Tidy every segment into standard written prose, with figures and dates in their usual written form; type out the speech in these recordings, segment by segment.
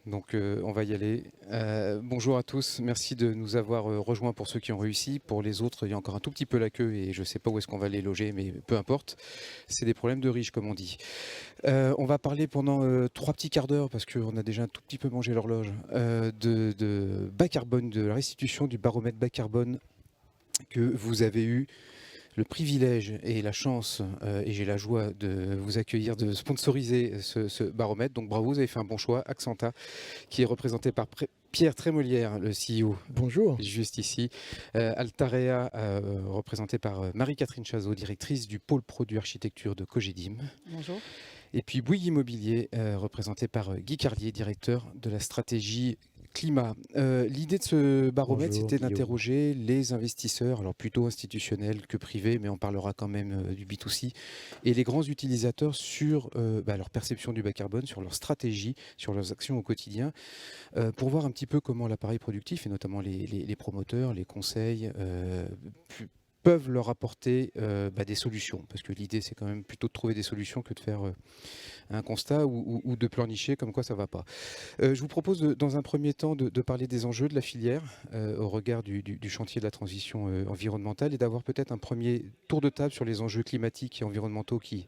Donc on va y aller. Bonjour à tous, merci de nous avoir rejoints pour ceux qui ont réussi. Pour les autres, il y a encore un tout petit peu la queue et je ne sais pas où est-ce qu'on va les loger, mais peu importe. C'est des problèmes de riches, comme on dit. On va parler pendant 3 petits quarts d'heure, parce qu'on a déjà un tout petit peu mangé l'horloge, de bas carbone, de la restitution du baromètre bas carbone que vous avez eu le privilège et la chance, et j'ai la joie de vous accueillir, de sponsoriser ce baromètre. Donc bravo, vous avez fait un bon choix. Accenta, qui est représenté par Pierre Trémolière, le CEO, Bonjour. juste ici. Altarea, représenté par Marie-Catherine Chazot, directrice du pôle produit architecture de Cogedim. Bonjour. Et puis Bouygues Immobilier, représenté par Guy Carlier, directeur de la stratégie climat. L'idée de ce baromètre, Bonjour, c'était Guillaume. d'interroger les investisseurs, alors plutôt institutionnels que privés, mais on parlera quand même du B2C, et les grands utilisateurs sur leur perception du bas carbone, sur leur stratégie, sur leurs actions au quotidien, pour voir un petit peu comment l'appareil productif, et notamment les promoteurs, les conseils, peuvent leur apporter des solutions. Parce que l'idée, c'est quand même plutôt de trouver des solutions que de faire un constat ou de pleurnicher comme quoi ça ne va pas. Je vous propose dans un premier temps de parler des enjeux de la filière au regard du chantier de la transition environnementale, et d'avoir peut-être un premier tour de table sur les enjeux climatiques et environnementaux qui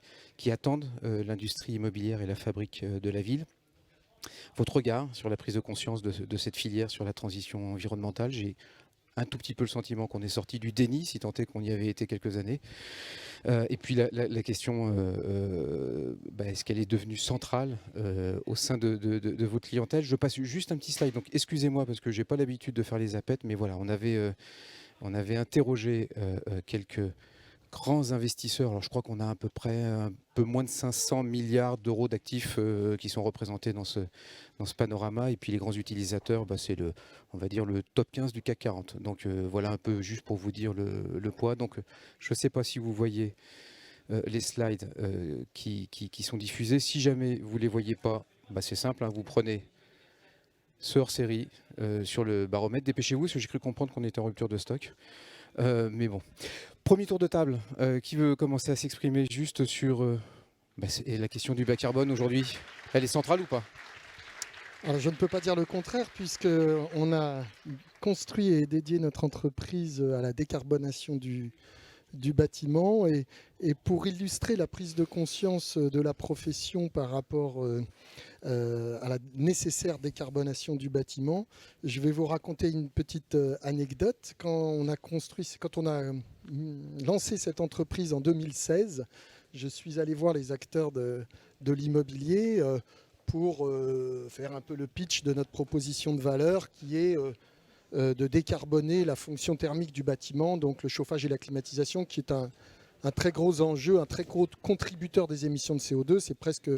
attendent l'industrie immobilière et la fabrique de la ville. Votre regard sur la prise de conscience de cette filière sur la transition environnementale. J'ai un tout petit peu le sentiment qu'on est sorti du déni, si tant est qu'on y avait été quelques années. Et puis la question, est-ce qu'elle est devenue centrale au sein de votre clientèle? Je passe juste un petit slide, donc excusez-moi parce que je n'ai pas l'habitude de faire les zapettes, mais voilà, on avait interrogé quelques grands investisseurs. Alors je crois qu'on a à peu près un peu moins de 500 milliards d'euros d'actifs qui sont représentés dans ce panorama. Et puis les grands utilisateurs, c'est on va dire le top 15 du CAC 40. Donc voilà un peu juste pour vous dire le poids. Donc je ne sais pas si vous voyez les slides qui sont diffusés. Si jamais vous ne les voyez pas, c'est simple, hein, vous prenez ce hors-série sur le baromètre. Dépêchez-vous, parce que j'ai cru comprendre qu'on était en rupture de stock. Mais bon. Premier tour de table. Qui veut commencer à s'exprimer juste sur la question du bas carbone aujourd'hui? Elle est centrale ou pas? Alors, je ne peux pas dire le contraire, puisqu'on a construit et dédié notre entreprise à la décarbonation du bâtiment. Et pour illustrer la prise de conscience de la profession par rapport à la nécessaire décarbonation du bâtiment, je vais vous raconter une petite anecdote. Quand on a lancé cette entreprise en 2016, je suis allé voir les acteurs de l'immobilier pour faire un peu le pitch de notre proposition de valeur, qui est de décarboner la fonction thermique du bâtiment, donc le chauffage et la climatisation, qui est un très gros enjeu, un très gros contributeur des émissions de CO2. C'est presque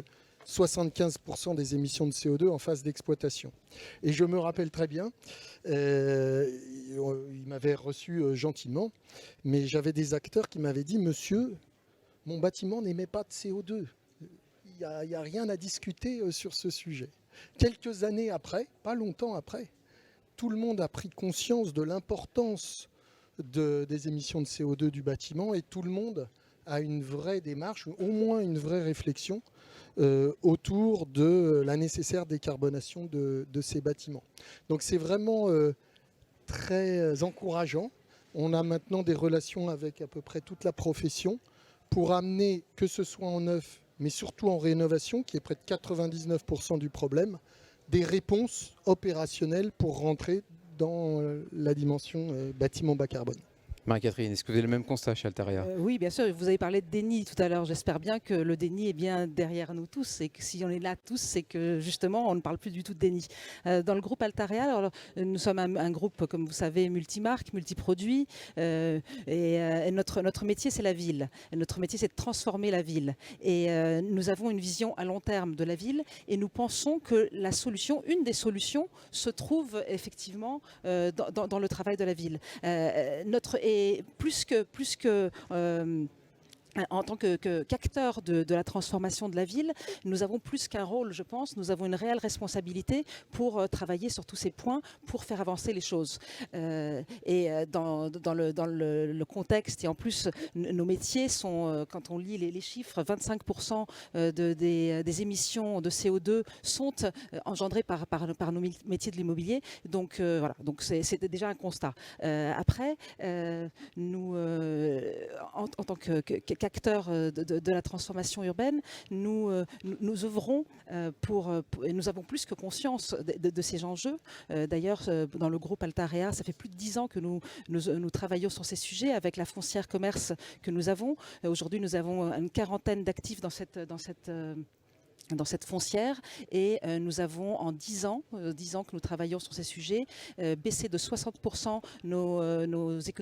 75% des émissions de CO2 en phase d'exploitation. Et je me rappelle très bien, il m'avait reçu gentiment, mais j'avais des acteurs qui m'avaient dit « Monsieur, mon bâtiment n'émet pas de CO2. Il n'y a rien à discuter sur ce sujet. » Quelques années après, pas longtemps après, tout le monde a pris conscience de l'importance des émissions de CO2 du bâtiment, et tout le monde a une vraie démarche, ou au moins une vraie réflexion autour de la nécessaire décarbonation de ces bâtiments. Donc c'est vraiment très encourageant. On a maintenant des relations avec à peu près toute la profession pour amener, que ce soit en neuf, mais surtout en rénovation, qui est près de 99% du problème, des réponses opérationnelles pour rentrer dans la dimension bâtiment bas carbone. Marie-Catherine, est-ce que vous avez le même constat chez Altaria? Oui, bien sûr, vous avez parlé de déni tout à l'heure. J'espère bien que le déni est bien derrière nous tous, et que si on est là tous, c'est que justement, on ne parle plus du tout de déni. Dans le groupe Altaria, alors, nous sommes un groupe, comme vous savez, multimarque, multiproduit, et notre métier, c'est la ville. Et notre métier, c'est de transformer la ville. Et nous avons une vision à long terme de la ville, et nous pensons que la solution, une des solutions, se trouve effectivement dans le travail de la ville. Et plus que en tant qu'acteurs de la transformation de la ville, nous avons plus qu'un rôle, je pense, nous avons une réelle responsabilité pour travailler sur tous ces points, pour faire avancer les choses. Dans le contexte, et en plus, nos métiers sont, quand on lit les chiffres, 25% des émissions de CO2 sont engendrées par nos métiers de l'immobilier. Donc voilà, donc c'est déjà un constat. Après, nous, en tant qu'acteurs de la transformation urbaine, nous œuvrons et nous avons plus que conscience de ces enjeux. D'ailleurs, dans le groupe Altarea, ça fait plus de 10 ans que nous travaillons sur ces sujets avec la foncière commerce que nous avons. Aujourd'hui, nous avons une quarantaine d'actifs dans cette foncière, et nous avons en 10 ans que nous travaillons sur ces sujets, baissé de 60%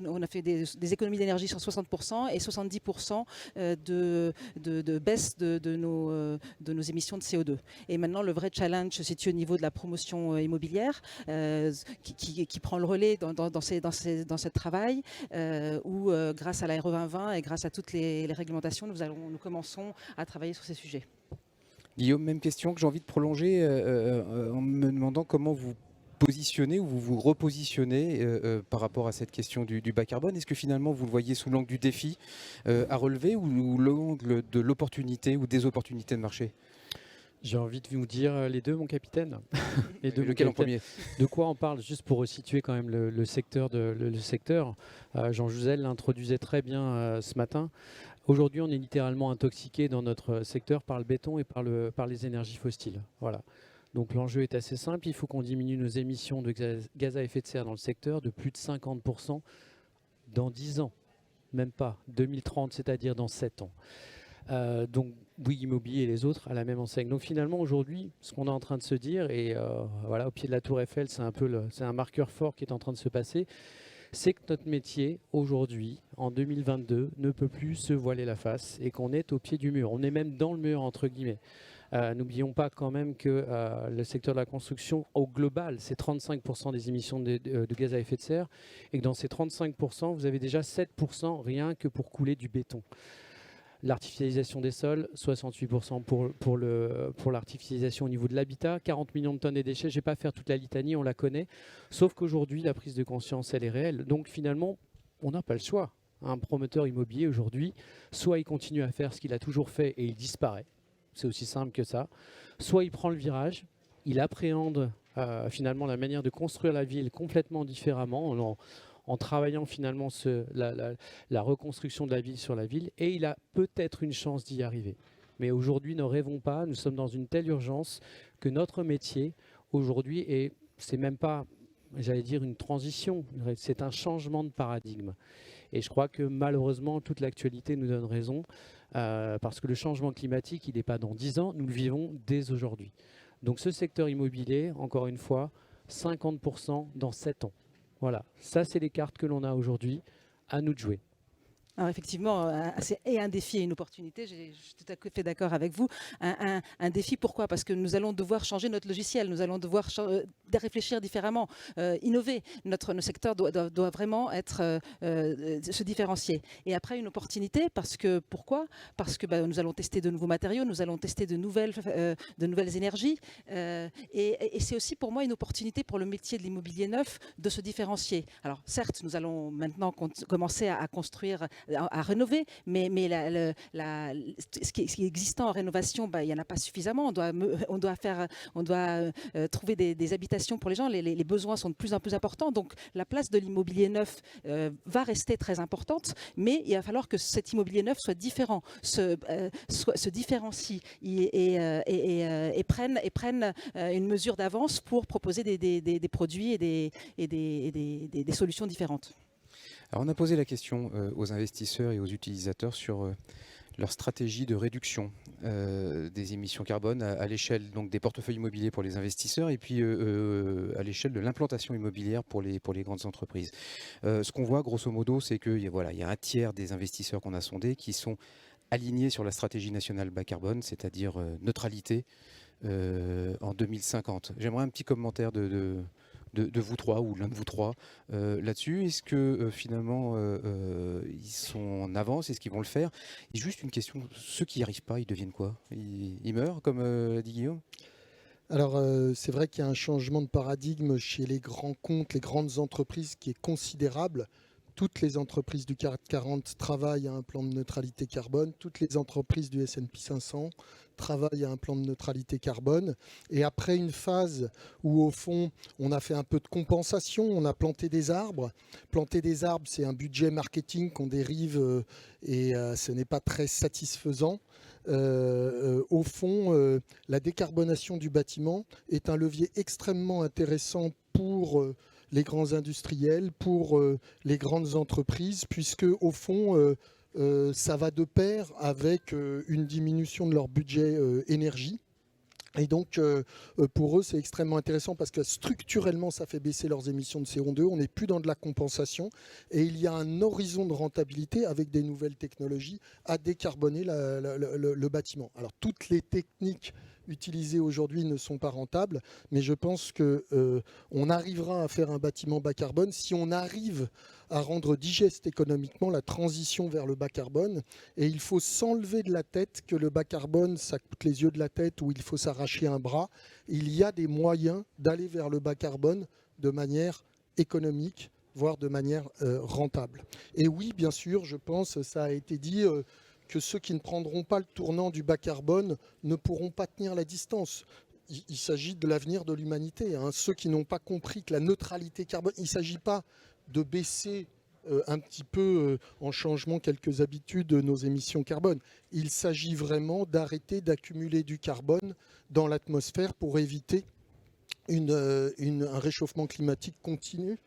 on a fait des économies d'énergie sur 60% et 70% de baisse de nos émissions de CO2. Et maintenant, le vrai challenge se situe au niveau de la promotion immobilière qui prend le relais dans ce travail où, grâce à la RE 2020 et grâce à toutes les réglementations, nous commençons à travailler sur ces sujets. Guillaume, même question que j'ai envie de prolonger en me demandant comment vous positionnez ou vous vous repositionnez par rapport à cette question du bas carbone. Est-ce que finalement vous le voyez sous l'angle du défi à relever ou l'angle de l'opportunité ou des opportunités de marché? J'ai envie de vous dire les deux, mon capitaine. Les deux, lequel en premier? De quoi on parle? Juste pour resituer quand même le secteur. Jean Jouzel l'introduisait très bien ce matin. Aujourd'hui, on est littéralement intoxiqué dans notre secteur par le béton et par les énergies fossiles. Voilà. Donc l'enjeu est assez simple. Il faut qu'on diminue nos émissions de gaz à effet de serre dans le secteur de plus de 50% dans 10 ans. Même pas. 2030, c'est-à-dire dans 7 ans. Donc Bouygues Immobilier et les autres à la même enseigne. Donc finalement aujourd'hui, ce qu'on est en train de se dire, et voilà, au pied de la Tour Eiffel, c'est un marqueur fort qui est en train de se passer, c'est que notre métier aujourd'hui, en 2022, ne peut plus se voiler la face et qu'on est au pied du mur. On est même dans le mur entre guillemets. N'oublions pas quand même que le secteur de la construction au global, c'est 35% des émissions de gaz à effet de serre, et que dans ces 35%, vous avez déjà 7% rien que pour couler du béton. L'artificialisation des sols, 68% pour l'artificialisation au niveau de l'habitat, 40 millions de tonnes de déchets. Je ne vais pas faire toute la litanie, on la connaît. Sauf qu'aujourd'hui, la prise de conscience, elle est réelle. Donc finalement, on n'a pas le choix. Un promoteur immobilier aujourd'hui, soit il continue à faire ce qu'il a toujours fait et il disparaît. C'est aussi simple que ça. Soit il prend le virage, il appréhende finalement la manière de construire la ville complètement différemment, en travaillant finalement la reconstruction de la ville sur la ville, et il a peut-être une chance d'y arriver. Mais aujourd'hui, ne rêvons pas, nous sommes dans une telle urgence que notre métier, aujourd'hui, et c'est même pas, j'allais dire, une transition, c'est un changement de paradigme. Et je crois que malheureusement, toute l'actualité nous donne raison, parce que le changement climatique, il n'est pas dans 10 ans, nous le vivons dès aujourd'hui. Donc ce secteur immobilier, encore une fois, 50% dans 7 ans. Voilà, ça c'est les cartes que l'on a aujourd'hui, à nous de jouer. Alors effectivement, c'est un défi et une opportunité, je suis tout à fait d'accord avec vous. Un défi, pourquoi? Parce que nous allons devoir changer notre logiciel, nous allons devoir réfléchir différemment, innover. Notre secteur doit vraiment se différencier. Et après, une opportunité, pourquoi? Parce que nous allons tester de nouveaux matériaux, nous allons tester de nouvelles énergies. Et c'est aussi pour moi une opportunité pour le métier de l'immobilier neuf de se différencier. Alors certes, nous allons maintenant commencer à construire, à rénover, mais ce qui est existant en rénovation, il n'y en a pas suffisamment. On doit trouver des habitations pour les gens. Les besoins sont de plus en plus importants. Donc la place de l'immobilier neuf va rester très importante, mais il va falloir que cet immobilier neuf soit différent, se différencie et prenne une mesure d'avance pour proposer des produits et des solutions différentes. Alors on a posé la question aux investisseurs et aux utilisateurs sur leur stratégie de réduction des émissions carbone à l'échelle donc des portefeuilles immobiliers pour les investisseurs et puis à l'échelle de l'implantation immobilière pour les grandes entreprises. Ce qu'on voit grosso modo, c'est qu'il y a un tiers des investisseurs qu'on a sondés qui sont alignés sur la stratégie nationale bas carbone, c'est-à-dire neutralité en 2050. J'aimerais un petit commentaire de de vous trois ou l'un de vous trois là-dessus. Est-ce que finalement ils sont en avance? Est-ce qu'ils vont le faire? Et juste une question, ceux qui n'y arrivent pas, ils deviennent quoi? Ils meurent, comme dit Guillaume? Alors, c'est vrai qu'il y a un changement de paradigme chez les grands comptes, les grandes entreprises qui est considérable. Toutes les entreprises du CAC 40 travaillent à un plan de neutralité carbone. Toutes les entreprises du S&P 500 travaillent à un plan de neutralité carbone. Et après une phase où, au fond, on a fait un peu de compensation, on a planté des arbres. Planter des arbres, c'est un budget marketing qu'on dérive et ce n'est pas très satisfaisant. Au fond, la décarbonation du bâtiment est un levier extrêmement intéressant pour les grands industriels, pour les grandes entreprises, puisque au fond, ça va de pair avec une diminution de leur budget énergie. Et donc, pour eux, c'est extrêmement intéressant parce que structurellement, ça fait baisser leurs émissions de CO2. On n'est plus dans de la compensation. Et il y a un horizon de rentabilité avec des nouvelles technologies à décarboner le bâtiment. Alors, toutes les techniques utilisées aujourd'hui ne sont pas rentables, mais je pense qu'on arrivera à faire un bâtiment bas carbone si on arrive à rendre digeste économiquement la transition vers le bas carbone. Et il faut s'enlever de la tête que le bas carbone, ça coûte les yeux de la tête ou il faut s'arracher un bras. Il y a des moyens d'aller vers le bas carbone de manière économique, voire de manière rentable. Et oui, bien sûr, je pense, ça a été dit, que ceux qui ne prendront pas le tournant du bas carbone ne pourront pas tenir la distance. Il s'agit de l'avenir de l'humanité. Ceux qui n'ont pas compris que la neutralité carbone, il ne s'agit pas de baisser un petit peu en changement quelques habitudes de nos émissions carbone. Il s'agit vraiment d'arrêter d'accumuler du carbone dans l'atmosphère pour éviter un réchauffement climatique continu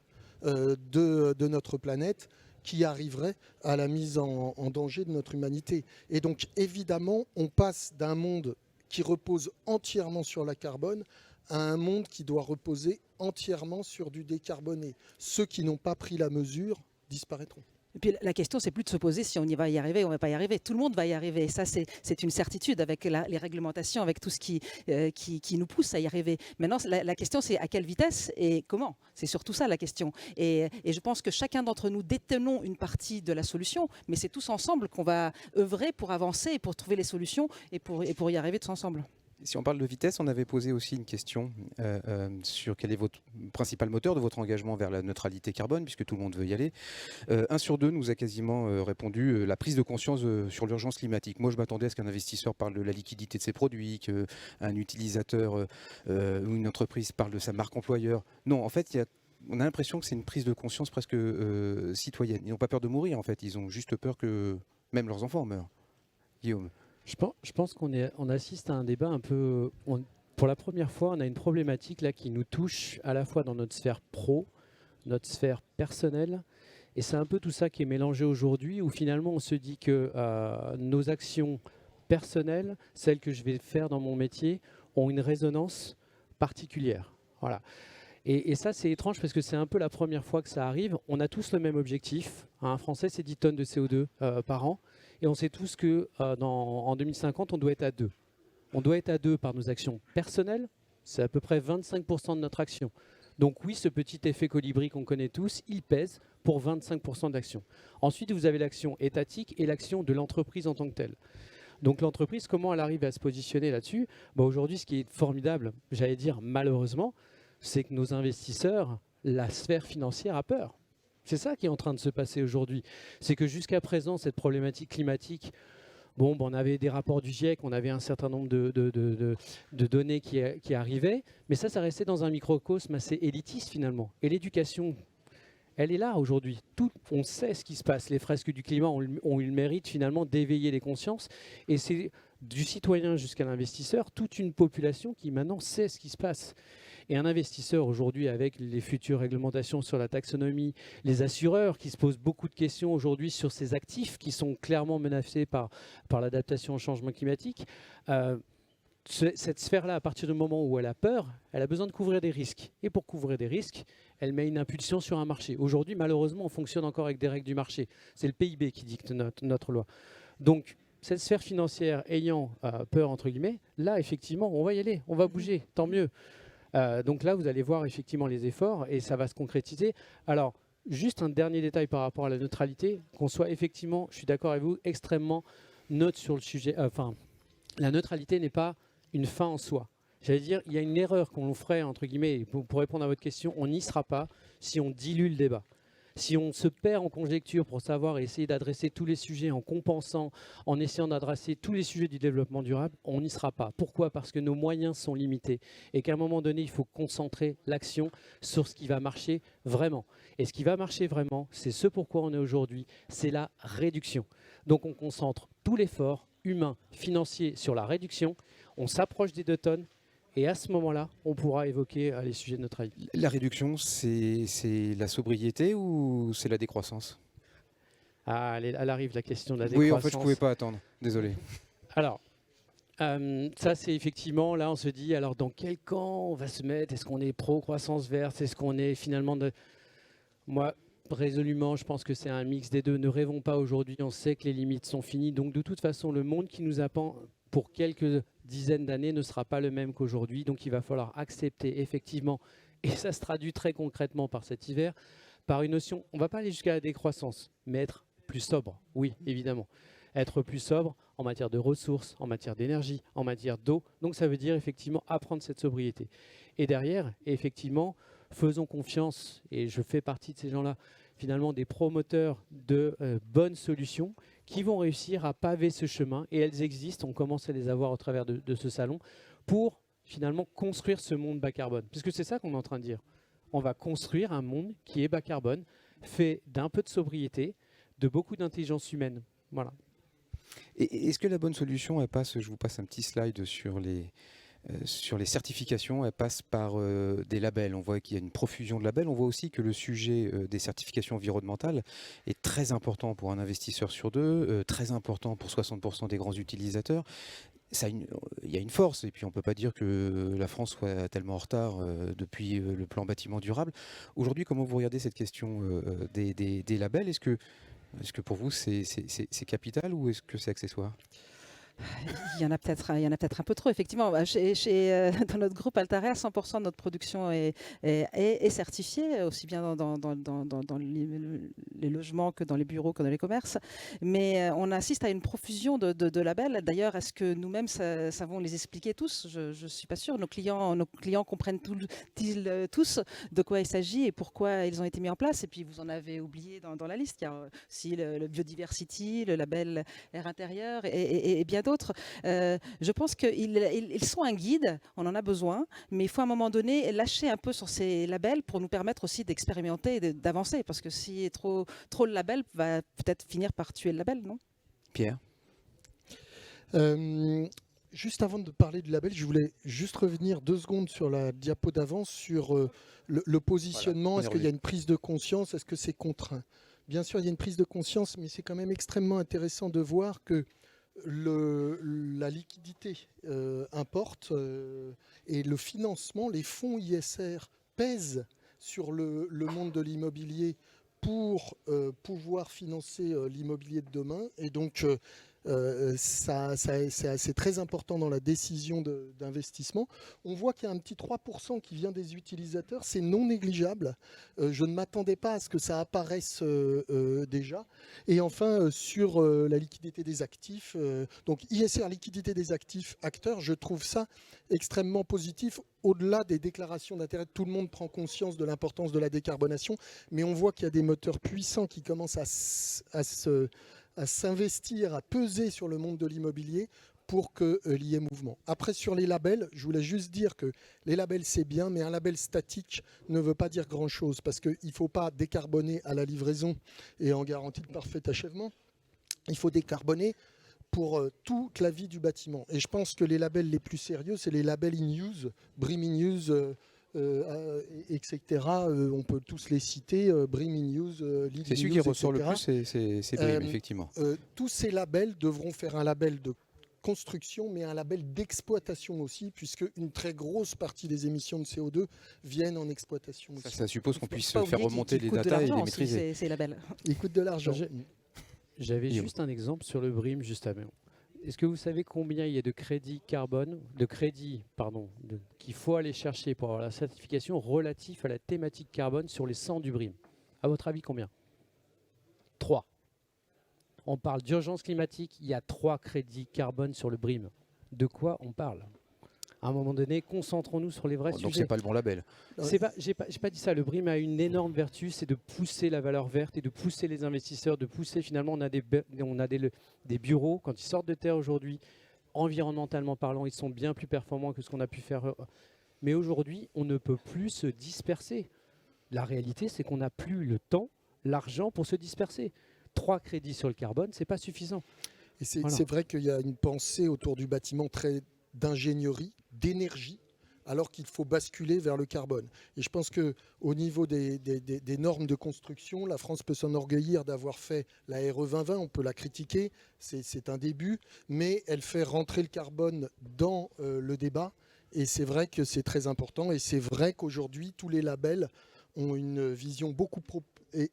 de notre planète qui arriverait à la mise en danger de notre humanité. Et donc, évidemment, on passe d'un monde qui repose entièrement sur la carbone à un monde qui doit reposer entièrement sur du décarboné. Ceux qui n'ont pas pris la mesure disparaîtront. Et puis la question, c'est plus de se poser si on y va y arriver ou on ne va pas y arriver. Tout le monde va y arriver. Et ça, c'est une certitude avec les réglementations, avec tout ce qui nous pousse à y arriver. Maintenant, la question, c'est à quelle vitesse et comment. C'est surtout ça la question. Et je pense que chacun d'entre nous détenons une partie de la solution, mais c'est tous ensemble qu'on va œuvrer pour avancer et pour trouver les solutions et pour y arriver tous ensemble. Si on parle de vitesse, on avait posé aussi une question sur quel est votre principal moteur de votre engagement vers la neutralité carbone, puisque tout le monde veut y aller. 1 sur 2 nous a quasiment répondu la prise de conscience sur l'urgence climatique. Moi, je m'attendais à ce qu'un investisseur parle de la liquidité de ses produits, qu'un utilisateur ou une entreprise parle de sa marque employeur. Non, en fait, on a l'impression que c'est une prise de conscience presque citoyenne. Ils n'ont pas peur de mourir, en fait. Ils ont juste peur que même leurs enfants meurent. Guillaume. Je pense qu'on assiste à un débat un peu... pour la première fois, on a une problématique là qui nous touche à la fois dans notre sphère pro, notre sphère personnelle. Et c'est un peu tout ça qui est mélangé aujourd'hui, où finalement on se dit que nos actions personnelles, celles que je vais faire dans mon métier, ont une résonance particulière. Voilà. Et ça, c'est étrange parce que c'est un peu la première fois que ça arrive. On a tous le même objectif. Un Français, c'est 10 tonnes de CO2 par an. Et on sait tous qu'en 2050, on doit être à 2. On doit être à 2 par nos actions personnelles. C'est à peu près 25% de notre action. Donc oui, ce petit effet colibri qu'on connaît tous, il pèse pour 25% d'action. Ensuite, vous avez l'action étatique et l'action de l'entreprise en tant que telle. Donc l'entreprise, comment elle arrive à se positionner là-dessus ? Aujourd'hui, ce qui est formidable, j'allais dire malheureusement, c'est que nos investisseurs, la sphère financière a peur. C'est ça qui est en train de se passer aujourd'hui. C'est que jusqu'à présent, cette problématique climatique, on avait des rapports du GIEC, on avait un certain nombre de données qui arrivaient, mais ça restait dans un microcosme assez élitiste finalement. Et l'éducation, elle est là aujourd'hui. On sait ce qui se passe. Les fresques du climat ont eu le mérite finalement d'éveiller les consciences. Et c'est du citoyen jusqu'à l'investisseur, toute une population qui maintenant sait ce qui se passe. Et un investisseur aujourd'hui, avec les futures réglementations sur la taxonomie, les assureurs qui se posent beaucoup de questions aujourd'hui sur ces actifs qui sont clairement menacés par l'adaptation au changement climatique, cette sphère-là, à partir du moment où elle a peur, elle a besoin de couvrir des risques. Et pour couvrir des risques, elle met une impulsion sur un marché. Aujourd'hui, malheureusement, on fonctionne encore avec des règles du marché. C'est le PIB qui dicte notre loi. Donc, cette sphère financière ayant peur, entre guillemets, là, effectivement, on va y aller, on va bouger, tant mieux. Donc là, vous allez voir effectivement les efforts et ça va se concrétiser. Alors, juste un dernier détail par rapport à la neutralité, qu'on soit effectivement, je suis d'accord avec vous, extrêmement neutre sur le sujet. Enfin, la neutralité n'est pas une fin en soi. J'allais dire, il y a une erreur qu'on ferait, entre guillemets, pour répondre à votre question, on n'y sera pas si on dilue le débat. Si on se perd en conjecture pour savoir et essayer d'adresser tous les sujets en compensant, en essayant d'adresser tous les sujets du développement durable, on n'y sera pas. Pourquoi? Parce que nos moyens sont limités et qu'à un moment donné, il faut concentrer l'action sur ce qui va marcher vraiment. Et ce qui va marcher vraiment, c'est ce pourquoi on est aujourd'hui, c'est la réduction. Donc on concentre tout l'effort humain, financier sur la réduction, on s'approche des 2 tonnes. Et à ce moment-là, on pourra évoquer les sujets de neutralité. La réduction, c'est la sobriété ou c'est la décroissance? Ah, elle arrive la question de la décroissance. Oui, en fait, je ne pouvais pas attendre. Désolé. Alors, ça c'est effectivement, là on se dit, alors dans quel camp on va se mettre? Est-ce qu'on est pro-croissance verte? Est-ce qu'on est finalement de... Moi, résolument, je pense que c'est un mix des deux. Ne rêvons pas aujourd'hui, on sait que les limites sont finies. Donc de toute façon, le monde qui nous attend pour quelques dizaines d'années ne sera pas le même qu'aujourd'hui. Donc il va falloir accepter effectivement, et ça se traduit très concrètement par cet hiver, par une notion, on ne va pas aller jusqu'à la décroissance, mais être plus sobre, oui, évidemment. Être plus sobre en matière de ressources, en matière d'énergie, en matière d'eau. Donc ça veut dire effectivement apprendre cette sobriété. Et derrière, effectivement, faisons confiance, et je fais partie de ces gens-là, finalement des promoteurs de bonnes solutions qui vont réussir à paver ce chemin, et elles existent, on commence à les avoir au travers de ce salon, pour finalement construire ce monde bas carbone. Parce que c'est ça qu'on est en train de dire. On va construire un monde qui est bas carbone, fait d'un peu de sobriété, de beaucoup d'intelligence humaine. Voilà. Et est-ce que la bonne solution, elle passe, je vous passe un petit slide sur les certifications, elle passe par des labels. On voit qu'il y a une profusion de labels. On voit aussi que le sujet des certifications environnementales est très important pour un investisseur sur deux, très important pour 60% des grands utilisateurs. Il y a une force, et puis on ne peut pas dire que la France soit tellement en retard depuis le plan bâtiment durable. Aujourd'hui, comment vous regardez cette question des labels? Est-ce que pour vous c'est capital ou est-ce que c'est accessoire? Il y en a peut-être un peu trop, effectivement. Dans notre groupe Altarea, 100% de notre production est certifiée, aussi bien dans les logements que dans les bureaux que dans les commerces. Mais on assiste à une profusion de labels. D'ailleurs, est-ce que nous-mêmes savons les expliquer tous? Je ne suis pas sûre. Nos clients comprennent tous de quoi il s'agit et pourquoi ils ont été mis en place. Et puis, vous en avez oublié dans la liste. Il y a aussi le Biodiversity, le label Air intérieur et bien d'autres. Je pense qu'ils sont un guide, on en a besoin, mais il faut à un moment donné lâcher un peu sur ces labels pour nous permettre aussi d'expérimenter et d'avancer, parce que si trop le label va peut-être finir par tuer le label, non? Pierre? Juste avant de parler du label, je voulais juste revenir 2 secondes sur la diapo d'avant, sur le positionnement. Voilà, est-ce qu'il y a une prise de conscience? Est-ce que c'est contraint? Bien sûr, il y a une prise de conscience, mais c'est quand même extrêmement intéressant de voir que la liquidité importe et le financement, les fonds ISR pèsent sur le monde de l'immobilier pour pouvoir financer l'immobilier de demain. Et donc, c'est très important dans la décision d'investissement. On voit qu'il y a un petit 3% qui vient des utilisateurs. C'est non négligeable. Je ne m'attendais pas à ce que ça apparaisse déjà. Et enfin, sur la liquidité des actifs, donc ISR, liquidité des actifs, acteurs, je trouve ça extrêmement positif. Au-delà des déclarations d'intérêt, tout le monde prend conscience de l'importance de la décarbonation, mais on voit qu'il y a des moteurs puissants qui commencent à s'investir, à peser sur le monde de l'immobilier pour qu'il y ait mouvement. Après, sur les labels, je voulais juste dire que les labels, c'est bien, mais un label statique ne veut pas dire grand-chose, parce qu'il ne faut pas décarboner à la livraison et en garantie de parfait achèvement. Il faut décarboner pour toute la vie du bâtiment. Et je pense que les labels les plus sérieux, c'est les labels in use, BREEAM in use, etc. On peut tous les citer, BREEAM in use, LEED in use, c'est celui qui ressort le plus, c'est BREEAM, effectivement. Tous ces labels devront faire un label de construction, mais un label d'exploitation aussi, puisque une très grosse partie des émissions de CO2 viennent en exploitation aussi. Ça suppose qu'on puisse faire remonter les datas et les maîtriser. Ces labels. Ils coûtent de l'argent. J'avais juste un exemple sur le BREEAM juste avant. Est-ce que vous savez combien il y a de crédits carbone, qu'il faut aller chercher pour avoir la certification relative à la thématique carbone sur les 100 du BRIM? À votre avis, combien? 3. On parle d'urgence climatique, il y a 3 crédits carbone sur le BRIM. De quoi on parle? À un moment donné, concentrons-nous sur les vrais sujets. Donc c'est pas le bon label. J'ai pas dit ça. Le BRIM a une énorme vertu, c'est de pousser la valeur verte et de pousser les investisseurs, de pousser finalement, on a des bureaux, quand ils sortent de terre aujourd'hui, environnementalement parlant, ils sont bien plus performants que ce qu'on a pu faire. Mais aujourd'hui, on ne peut plus se disperser. La réalité, c'est qu'on n'a plus le temps, l'argent pour se disperser. 3 crédits sur le carbone, c'est pas suffisant. Et c'est Voilà. vrai qu'il y a une pensée autour du bâtiment très d'ingénierie, d'énergie, alors qu'il faut basculer vers le carbone. Et je pense qu'au niveau des normes de construction, la France peut s'enorgueillir d'avoir fait la RE 2020, on peut la critiquer, c'est un début, mais elle fait rentrer le carbone dans le débat, et c'est vrai que c'est très important, et c'est vrai qu'aujourd'hui, tous les labels ont une vision beaucoup pro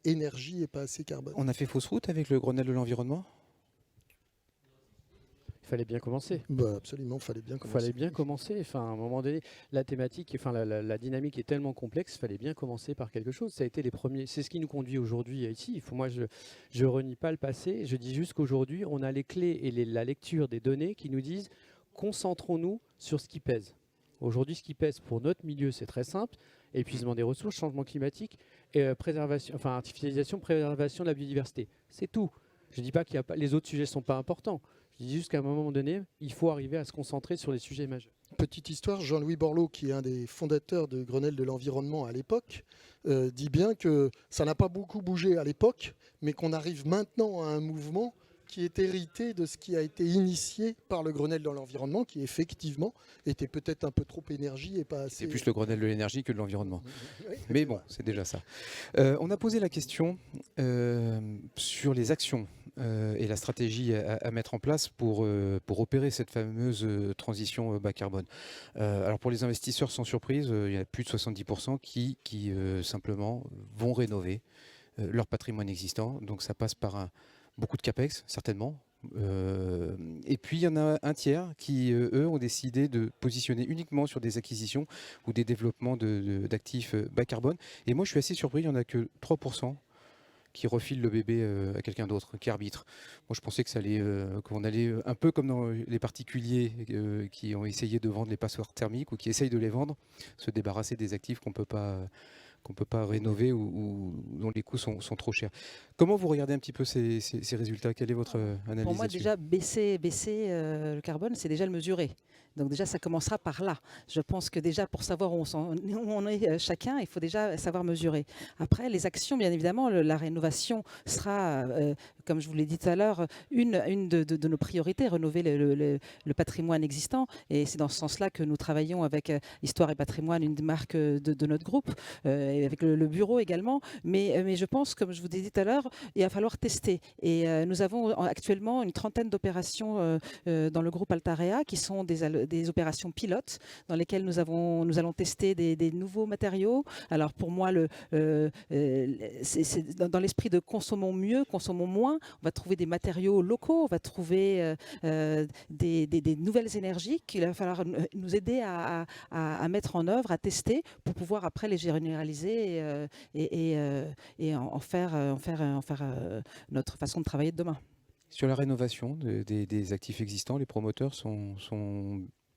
énergie et pas assez carbone. On a fait fausse route avec le Grenelle de l'environnement? Il fallait bien commencer. Bah absolument, il fallait bien commencer. Il fallait bien commencer. Enfin, à un moment donné, la thématique, enfin, la dynamique est tellement complexe, il fallait bien commencer par quelque chose. Ça a été les premiers. C'est ce qui nous conduit aujourd'hui ici. Moi, je renie pas le passé. Je dis juste qu'aujourd'hui, on a les clés et la lecture des données qui nous disent concentrons-nous sur ce qui pèse. Aujourd'hui, ce qui pèse pour notre milieu, c'est très simple. Épuisement des ressources, changement climatique, et artificialisation, préservation de la biodiversité. C'est tout. Je ne dis pas que les autres sujets ne sont pas importants. Je dis juste qu'à un moment donné, il faut arriver à se concentrer sur les sujets majeurs. Petite histoire, Jean-Louis Borloo, qui est un des fondateurs de Grenelle de l'environnement à l'époque, dit bien que ça n'a pas beaucoup bougé à l'époque, mais qu'on arrive maintenant à un mouvement qui est hérité de ce qui a été initié par le Grenelle de l'environnement, qui effectivement était peut-être un peu trop énergie et pas assez... C'est plus le Grenelle de l'énergie que de l'environnement. Oui, Mais bon, c'est déjà ça. On a posé la question sur les actions et la stratégie à mettre en place pour opérer cette fameuse transition bas carbone. Alors pour les investisseurs, sans surprise, il y a plus de 70% qui simplement vont rénover leur patrimoine existant. Donc ça passe par beaucoup de CAPEX, certainement. Et puis il y en a un tiers qui, eux, ont décidé de positionner uniquement sur des acquisitions ou des développements d'actifs bas carbone. Et moi, je suis assez surpris, il n'y en a que 3% qui refilent le bébé à quelqu'un d'autre, qui arbitre. Moi, je pensais que qu'on allait un peu comme dans les particuliers qui ont essayé de vendre les passoires thermiques ou qui essayent de les vendre, se débarrasser des actifs qu'on ne peut pas rénover ou dont les coûts sont trop chers. Comment vous regardez un petit peu ces résultats? Quelle est votre analyse? Pour moi, déjà, baisser le carbone, c'est déjà le mesurer. Donc déjà, ça commencera par là. Je pense que déjà, pour savoir où on est chacun, il faut déjà savoir mesurer. Après, les actions, bien évidemment, la rénovation sera, comme je vous l'ai dit tout à l'heure, une de nos priorités, rénover le patrimoine existant. Et c'est dans ce sens-là que nous travaillons avec Histoire et Patrimoine, une des marques de notre groupe, et avec le bureau également. Mais je pense, comme je vous ai dit tout à l'heure, il va falloir tester. Et nous avons actuellement une trentaine d'opérations dans le groupe Altarea qui sont des opérations pilotes dans lesquelles nous allons tester des nouveaux matériaux. Alors pour moi, c'est dans l'esprit de consommons mieux, consommons moins. On va trouver des matériaux locaux, on va trouver des nouvelles énergies qu'il va falloir nous aider à mettre en œuvre, à tester pour pouvoir après les généraliser et en faire notre façon de travailler de demain. Sur la rénovation des actifs existants, les promoteurs sont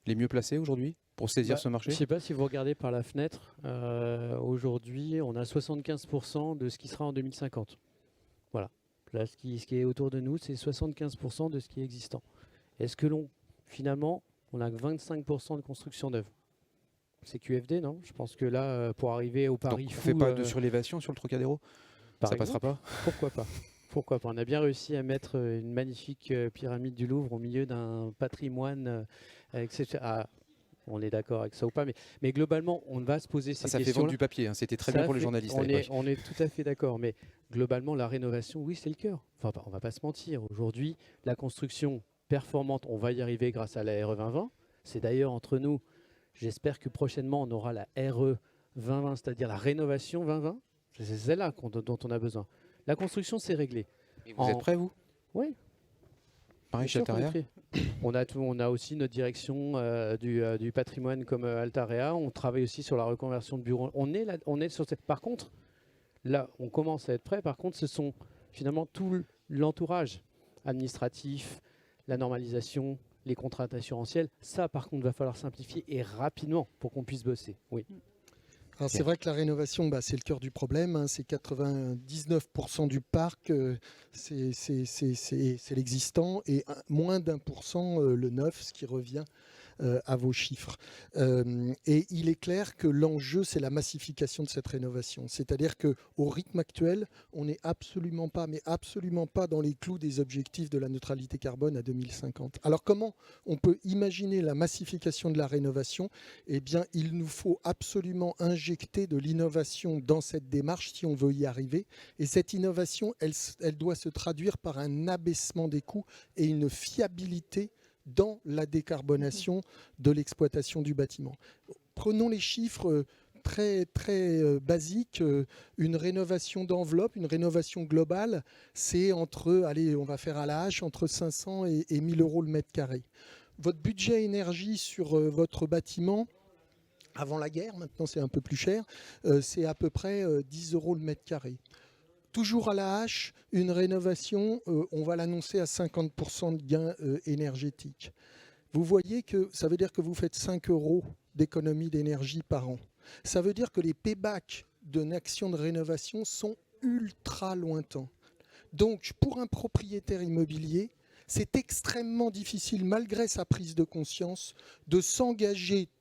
les mieux placés aujourd'hui pour saisir ce marché? Je ne sais pas si vous regardez par la fenêtre. Aujourd'hui, on a 75% de ce qui sera en 2050. Voilà. Là, ce qui est autour de nous, c'est 75% de ce qui est existant. Est-ce que finalement, on a 25% de construction neuve? C'est QFD, non? Je pense que là, pour arriver au pari Donc, on fou... ne fait pas de surélévation sur le Trocadéro? Ça passera pas? Pourquoi pas? Pourquoi pas? On a bien réussi à mettre une magnifique pyramide du Louvre au milieu d'un patrimoine, etc. Ah, on est d'accord avec ça ou pas, mais globalement, on va se poser ces questions. Ça fait vendre du papier, hein. C'était très bien pour les journalistes à l'époque. On est tout à fait d'accord, mais globalement, la rénovation, oui, c'est le cœur. Enfin, on ne va pas se mentir. Aujourd'hui, la construction performante, on va y arriver grâce à la RE 2020. C'est d'ailleurs entre nous, j'espère que prochainement, on aura la RE 2020, c'est-à-dire la rénovation 2020. C'est celle-là dont on a besoin. La construction, c'est réglé. Et vous êtes prêts, vous? Oui. pareil Bien chez sûr qu'on est Altaria. pris. On a aussi notre direction du patrimoine comme Altarea. On travaille aussi sur la reconversion de bureaux. On est sur cette. Par contre, là, on commence à être prêt. Par contre, ce sont finalement tout l'entourage administratif, la normalisation, les contrats assurantiels. Ça, par contre, va falloir simplifier et rapidement pour qu'on puisse bosser. Oui. Alors c'est vrai que la rénovation, c'est le cœur du problème, hein. C'est 99% du parc, c'est l'existant, et moins d'1% le neuf, ce qui revient à vos chiffres. Et il est clair que l'enjeu, c'est la massification de cette rénovation. C'est-à-dire qu'au rythme actuel, on n'est absolument pas, mais absolument pas dans les clous des objectifs de la neutralité carbone à 2050. Alors comment on peut imaginer la massification de la rénovation? Eh bien, il nous faut absolument injecter de l'innovation dans cette démarche si on veut y arriver. Et cette innovation, elle doit se traduire par un abaissement des coûts et une fiabilité dans la décarbonation de l'exploitation du bâtiment. Prenons les chiffres très, très basiques. Une rénovation d'enveloppe, une rénovation globale, c'est entre, allez, on va faire à la hache, entre 500 et 1000 euros le mètre carré. Votre budget énergie sur votre bâtiment, avant la guerre, maintenant c'est un peu plus cher, c'est à peu près 10 euros le mètre carré. Toujours à la hache, une rénovation, on va l'annoncer à 50% de gain énergétique. Vous voyez que ça veut dire que vous faites 5 euros d'économie d'énergie par an. Ça veut dire que les paybacks d'une action de rénovation sont ultra lointains. Donc, pour un propriétaire immobilier, c'est extrêmement difficile, malgré sa prise de conscience, de s'engager